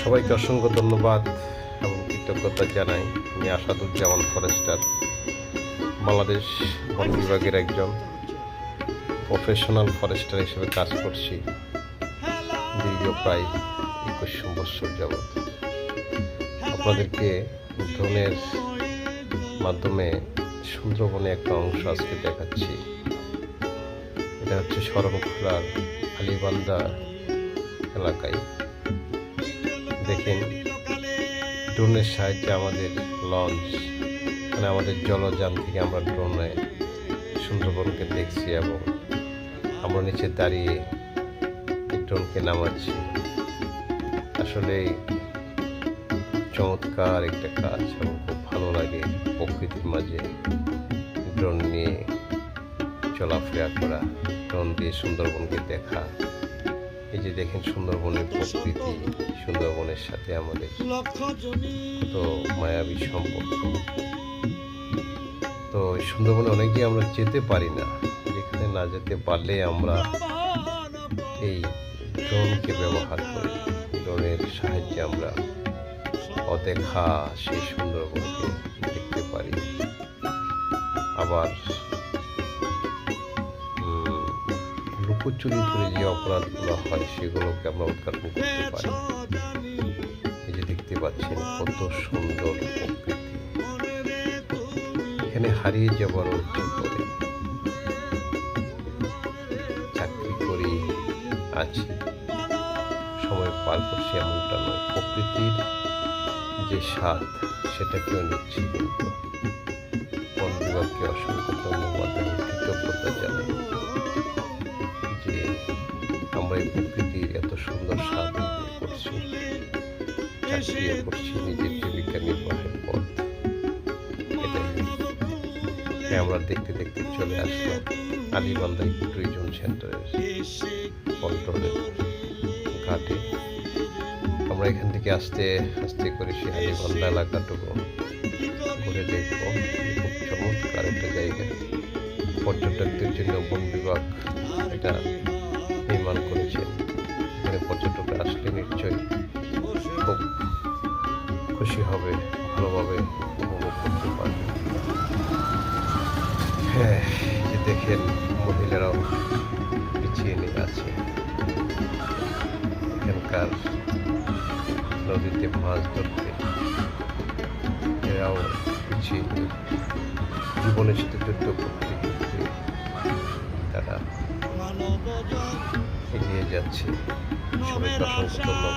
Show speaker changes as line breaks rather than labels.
সবাইকে অসংখ্য ধন্যবাদ এবং কৃতজ্ঞতা জানাই। আমি আসাদুজ্জামান ফরেস্টার, বাংলাদেশ বন বিভাগের একজন প্রফেশনাল ফরেস্টার হিসেবে কাজ করছি দীর্ঘ প্রায় 21 বছর যাবৎ। আপনাদেরকে ড্রোনের মাধ্যমে সুন্দরবনে একটা অংশ আজকে দেখাচ্ছি। এটা হচ্ছে শরণখোলার আলিবান্ধা এলাকায়। দেখেন, ড্রোনের সাহায্যে আমাদের লঞ্চ, মানে আমাদের জলযান থেকে আমরা ড্রোনে সুন্দরবনকে দেখছি এবং আমরা নিচে দাঁড়িয়ে ড্রোনকে নামাচ্ছি। আসলে চমৎকার একটা কাজ এবং খুব ভালো লাগে প্রকৃতির মাঝে ড্রোন নিয়ে চলাফেরা করা, ড্রোন দিয়ে সুন্দরবনকে দেখা। এই যে দেখেন সুন্দরবনের প্রকৃতি, সুন্দরবনের সাথে আমাদের তো মায়াবী সম্পর্ক। তো সুন্দরবনে অনেক জায়গায় আমরা যেতে পারি না, যেখানে না যেতে পারলে আমরা এই ড্রোনকে ব্যবহার করি। ড্রোনের সাহায্যে আমরা অদেখা সেই সুন্দরবনকে দেখতে পারি। আবার লুকোচুরি করে যে অপরাধগুলো হয় সেগুলোকে আমরা উদ্ঘাটন করতে পারি। এই যে দেখতে পাচ্ছেন কত সুন্দর প্রকৃতি, এখানে হারিয়ে যাবার ইচ্ছে করে। চাকরি করি, আছি, সময় পার করছি এমনটা নয়, প্রকৃতির যে স্বাদ সেটাকেও নিচ্ছি। কিন্তু বন বিভাগকে অসংখ্য ধন্যবাদ এবং কৃতজ্ঞতা জানাই যে আমরা এই প্রকৃতির এত সুন্দর স্বাদ উপভোগ করছি, চাকরিও করছি, নিজের জীবিকা নির্বাহের পথ এটাই। আমরা দেখতে দেখতে চলে আসলাম আলিবান্ধা ট্যুরিজম সেন্টারের কন্ট্রোলের ঘাটে। আমরা এখান থেকে আস্তে আস্তে করে সেই আলিবান্ধা এলাকাটুকু ঘুরে দেখব। খুব চমৎকার একটা জায়গা, পর্যটকদের জন্য বন বিভাগ এটা নির্মাণ করেছেন। এখানে পর্যটকরা আসলে নিশ্চয়ই খুব খুশি হবে, ভালোভাবে উপভোগ করতে পারবে। হ্যাঁ, যে দেখেন মহিলারাও পিছিয়ে নিয়ে আছে। এখানকার নদীতে মাছ ধরতে এরাও পিছিয়ে নেই, জীবনের সাথে যুদ্ধ করতে করতে তারা এগিয়ে যাচ্ছে। সবাইকে অসংখ্য ধন্যবাদ।